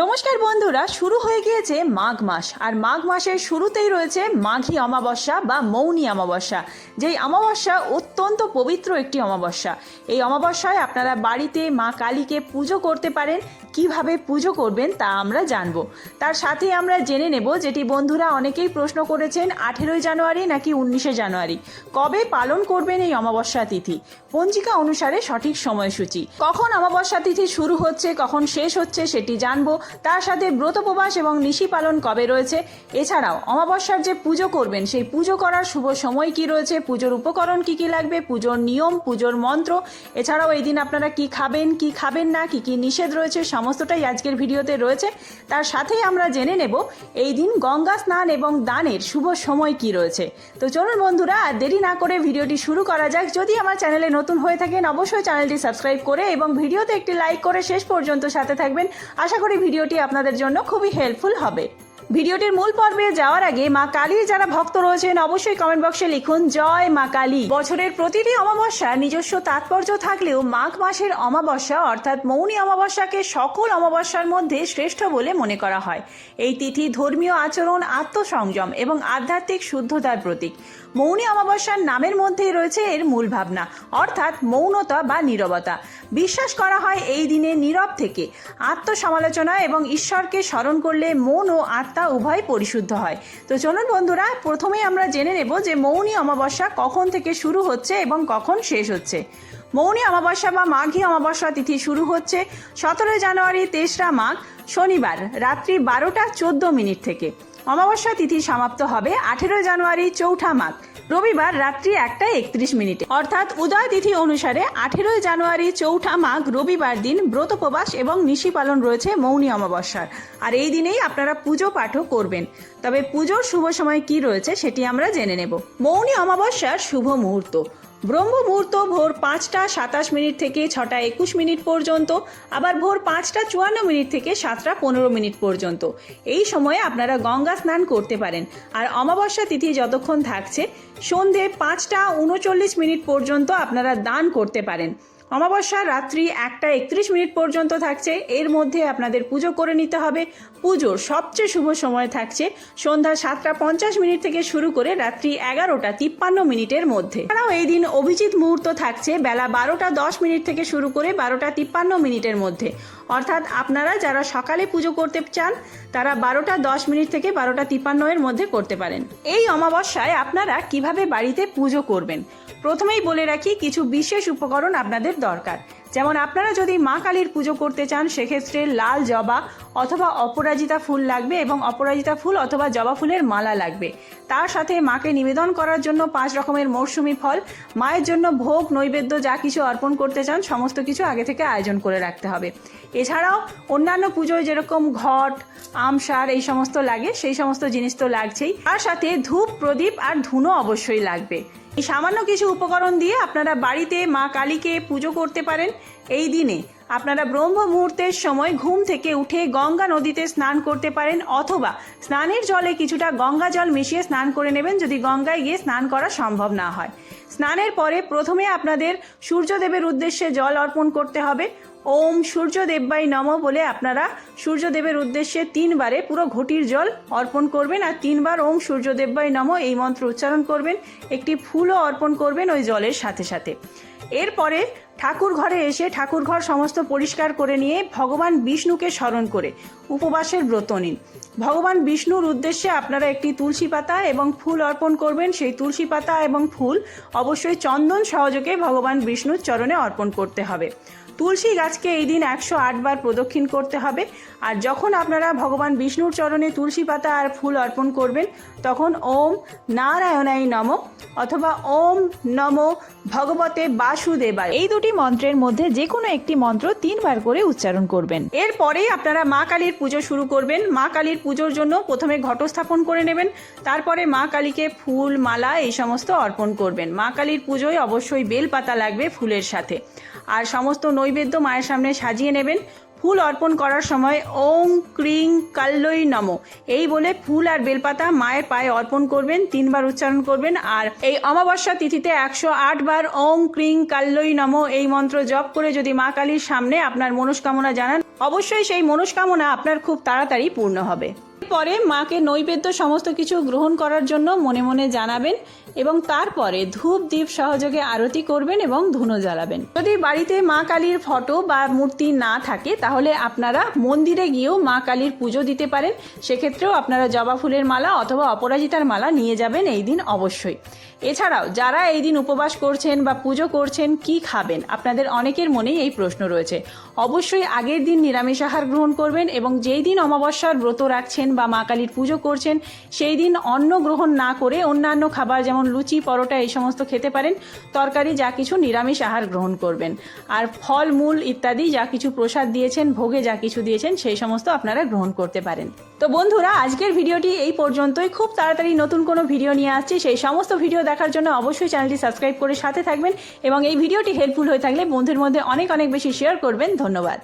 নমস্কার বন্ধুরা, শুরু হয়ে গিয়েছে মাঘ মাস। আর মাঘ মাসের শুরুতেই রয়েছে মাঘী অমাবস্যা বা মৌনী অমাবস্যা, যেই অমাবস্যা অত্যন্ত পবিত্র একটি অমাবস্যা। এই অমাবস্যায় আপনারা বাড়িতে মা কালীকে পুজো করতে পারেন। কিভাবে পুজো করবেন তা আমরা জানবো। তার সাথে আমরা জেনে নেব, যেটি বন্ধুরা অনেকেই প্রশ্ন করেছেন, 18 জানুয়ারি নাকি 19 জানুয়ারি কবে পালন করবেন এই অমাবস্যা তিথি। পঞ্জিকা অনুসারে সঠিক সময়সূচি, কখন অমাবস্যা তিথি শুরু হচ্ছে কখন শেষ হচ্ছে সেটি জানবো। তার সাথে ব্রত উপবাস এবং নিশি পালন কবে রয়েছে, এছাড়াও অমাবস্যার যে পুজো করবেন সেই পুজো করার শুভ সময় কি রয়েছে, পুজোর উপকরণ কি কি লাগবে, পুজোর নিয়ম, পুজোর মন্ত্র, এছাড়াও এই দিন আপনারা কি খাবেন কি খাবেন না, কি কি নিষেধ রয়েছে, সমস্তটাই আজকের ভিডিওতে রয়েছে। তার সাথেই আমরা জেনে নেব এই দিন গঙ্গা স্নান এবং দানের শুভ সময় কি রয়েছে। তো চলুন বন্ধুরা, আর দেরি না করে ভিডিওটি শুরু করা যাক। যদি আমার চ্যানেলে নতুন হয়ে থাকেন অবশ্যই চ্যানেলটি সাবস্ক্রাইব করে এবং ভিডিওতে একটি লাইক করে শেষ পর্যন্ত সাথে থাকবেন। আশা করি ভিডিওটি আপনাদের জন্য খুবই হেল্পফুল হবে। ভিডিওটির মূল পর্বে যাওয়ার আগে মা কালীর যারা ভক্ত রয়েছেন অবশ্যই কমেন্ট বক্সে লিখুন জয় মা কালী। বছরের প্রতিটি অমাবস্যার নিজস্ব তাৎপর্য থাকলেও মাঘ মাসের অমাবস্যা অর্থাৎ মৌনী অমাবস্যাকে সকল অমাবস্যার মধ্যে শ্রেষ্ঠ বলে মনে করা হয়। এই তিথি ধর্মীয় আচরণ, আত্মসংযম এবং আধ্যাত্মিক শুদ্ধতার প্রতীক। মৌনী অমাবস্যার নামের মধ্যেই রয়েছে এর মূল ভাবনা, অর্থাৎ মৌনতা বা নীরবতা। বিশ্বাস করা হয় এই দিনে নীরব থেকে আত্মসমালোচনা এবং ঈশ্বরকে স্মরণ করলে মন ও আত্মা উভয় পরিশুদ্ধ হয়। তো চলুন বন্ধুরা, প্রথমেই আমরা জেনে নেব যে মৌনী অমাবস্যা কখন থেকে শুরু হচ্ছে এবং কখন শেষ হচ্ছে। মৌনী অমাবস্যা বা মাঘী অমাবস্যা তিথি শুরু হচ্ছে 17 জানুয়ারি 3রা মাঘ শনিবার রাত্রি 12টা 14 থেকে। অমাবস্যা তিথি সমাপ্ত হবে 18 জানুয়ারি 4ঠা মাঘ রবিবার রাত্রি 1টা 31 অর্থাৎ উদয় তিথি অনুসারে 18 জানুয়ারি 4ঠা মাঘ রবিবার দিন ব্রত উপবাস এবং নিশি পালন রয়েছে মৌনী অমাবস্যার। আর এই দিনেই আপনারা পুজো পাঠও করবেন। তবে পুজোর শুভ সময় কি রয়েছে সেটি আমরা জেনে নেব। মৌনী অমাবস্যার শুভ মুহূর্ত: ব্রহ্ম মুহূর্ত ভোর 5টা 27 থেকে 6টা 21 পর্যন্ত, আবার ভোর 5টা 54 থেকে 7টা 15 পর্যন্ত। এই সময়ে আপনারা গঙ্গা স্নান করতে পারেন। আর অমাবস্যা তিথি যতক্ষণ থাকছে সন্ধে 5টা 39 পর্যন্ত আপনারা দান করতে পারেন। অমাবস্যা রাত্রি 1টা 31 পর্যন্ত থাকছে, এর মধ্যে আপনাদের পুজো করে নিতে হবে। পুজোর সবচেয়ে শুভ সময় থাকছে সন্ধ্যা 7টা 50 থেকে শুরু করে রাত্রি 11টা 53 মধ্যে। এছাড়াও এই দিন অভিজিৎ মুহূর্ত থাকছে বেলা 12টা 10 থেকে শুরু করে 12টা 53 মধ্যে। অর্থাৎ আপনারা যারা সকালে পুজো করতে চান তারা 12টা 10 থেকে 12টা 53 মধ্যে করতে পারেন। এই অমাবস্যায় আপনারা কিভাবে বাড়িতে পুজো করবেন প্রথমেই বলে রাখি, কিছু বিশেষ উপকরণ আপনাদের দরকার। যেমন আপনারা যদি মা কালীর পুজো করতে চান সেক্ষেত্রে লাল জবা অথবা অপরাজিতা ফুল লাগবে এবং অপরাজিতা ফুল অথবা জবা ফুলের মালা লাগবে। তার সাথে মাকে নিবেদন করার জন্য 5 রকমের মরশুমি ফল, মায়ের জন্য ভোগ নৈবেদ্য যা কিছু অর্পণ করতে চান সমস্ত কিছু আগে থেকে আয়োজন করে রাখতে হবে। এছাড়াও অন্যান্য পুজোয় যেরকম ঘট, আমসার এই সমস্ত লাগে সেই সমস্ত জিনিস তো লাগছেই। তার সাথে ধূপ, প্রদীপ আর ধুনো অবশ্যই লাগবে। এই সামান্য কিছু উপকরণ দিয়ে আপনারা বাড়িতে মা কালীকে পুজো করতে পারেন। এই দিনে আপনারা ব্রহ্ম মুহূর্তের সময় ঘুম থেকে উঠে গঙ্গা নদীতে স্নান করতে পারেন, অথবা স্নানের জলে কিছুটা গঙ্গা জল মিশিয়ে স্নান করে নেবেন যদি গঙ্গায় গিয়ে স্নান করা সম্ভব না হয়। স্নানের পরে প্রথমে আপনাদের সূর্যদেবের উদ্দেশ্যে জল অর্পণ করতে হবে। ওম সূর্যদেবাই নমঃ বলে আপনারা সূর্যদেবের উদ্দেশ্যে 3বারে পুরো ঘটির জল অর্পণ করবেন আর 3বার ওম সূর্যদেবাই নমঃ এই মন্ত্র উচ্চারণ করবেন। একটি ফুলও অর্পণ করবেন ওই জলের সাথে সাথে। এরপরে ঠাকুর ঘরে এসে ঠাকুর ঘর সমস্ত পরিষ্কার করে নিয়ে ভগবান বিষ্ণুকে স্মরণ করে উপবাসের ব্রত নিন। ভগবান বিষ্ণুর উদ্দেশ্যে আপনারা একটি তুলসী পাতা এবং ফুল অর্পণ করবেন। সেই তুলসী পাতা এবং ফুল অবশ্যই চন্দন সহযোগে ভগবান বিষ্ণুর চরণে অর্পণ করতে হবে। তুলসী গাছকে এই দিন 108 বার প্রদক্ষিণ করতে হবে। আর যখন আপনারা ভগবান বিষ্ণুর চরণে তুলসী পাতা আর ফুল অর্পণ করবেন তখন ওম নারায়ণাই নমঃ অথবা ওম নমো ভগবতে বাসুদেবায় এই দুটি মন্ত্রের মধ্যে যে কোনো একটি মন্ত্র 3বার করে উচ্চারণ করবেন। এরপরেই আপনারা মা কালীর পুজো শুরু করবেন। মা কালীর পুজোর জন্য প্রথমে ঘট স্থাপন করে নেবেন, তারপরে মা কালীকে ফুল, মালা এই সমস্ত অর্পণ করবেন। মা কালীর পুজোয় অবশ্যই বেল পাতা লাগবে ফুলের সাথে। আর সমস্ত নৈবেদ্য মায়ের সামনে সাজিয়ে নেবেন। ফুল অর্পণ করার সময় ওং ক্রিং কাল্লই নমঃ এই বলে ফুল আর বেলপাতা মায়ের পায়ে অর্পণ করবেন, 3 বার উচ্চারণ করবেন। আর এই অমাবস্যা তিথিতে 108 বার ওং ক্রিং কাল্লই নমঃ এই মন্ত্র জপ করে যদি মা কালীর সামনে আপনার মনস্কামনা জানান, অবশ্যই সেই মনস্কামনা আপনার খুব তাড়াতাড়ি পূর্ণ হবে। পরে মাকে নৈবেদ্য সমস্ত কিছু গ্রহণ করার জন্য মনে মনে জানাবেন এবং তারপরে ধূপ দ্বীপ সহযোগে আরতি করবেন এবং ধুনো জ্বালাবেন। যদি বাড়িতে মা কালীর ফটো বা মূর্তি না থাকে তাহলে আপনারা মন্দিরে গিয়েও মা কালীর পুজো দিতে পারেন। সেক্ষেত্রেও আপনারা জবা ফুলের মালা অথবা অপরাজিতার মালা নিয়ে যাবেন এই দিন অবশ্যই। এছাড়াও যারা এই দিন উপবাস করছেন বা পুজো করছেন কি খাবেন, আপনাদের অনেকের মনেই এই প্রশ্ন রয়েছে। অবশ্যই আগের দিন নিরামিষ আহার গ্রহণ করবেন এবং যেই দিন অমাবস্যার ব্রত রাখছেন বা মা কালীর পুজো করছেন সেই দিন অন্ন গ্রহণ না করে অন্যান্য খাবার যেমন লুচি পরোটা এই সমস্ত খেতে পারেন। তরকারি যা কিছু নিরামিষ আহার গ্রহণ করবেন। আর ফল মূল ইত্যাদি যা কিছু প্রসাদ দিয়েছেন, ভোগে যা কিছু দিয়েছেন সেই সমস্ত আপনারা গ্রহণ করতে পারেন। তো বন্ধুরা, আজকের ভিডিওটি এই পর্যন্তই। খুব তাড়াতাড়ি নতুন কোনো ভিডিও নিয়ে আসছি। সেই সমস্ত ভিডিও দেখার জন্য অবশ্যই চ্যানেলটি সাবস্ক্রাইব করে সাথে থাকবেন এবং এই ভিডিওটি হেল্পফুল হয়ে থাকলে বন্ধুদের মধ্যে অনেক অনেক বেশি শেয়ার করবেন। ধন্যবাদ।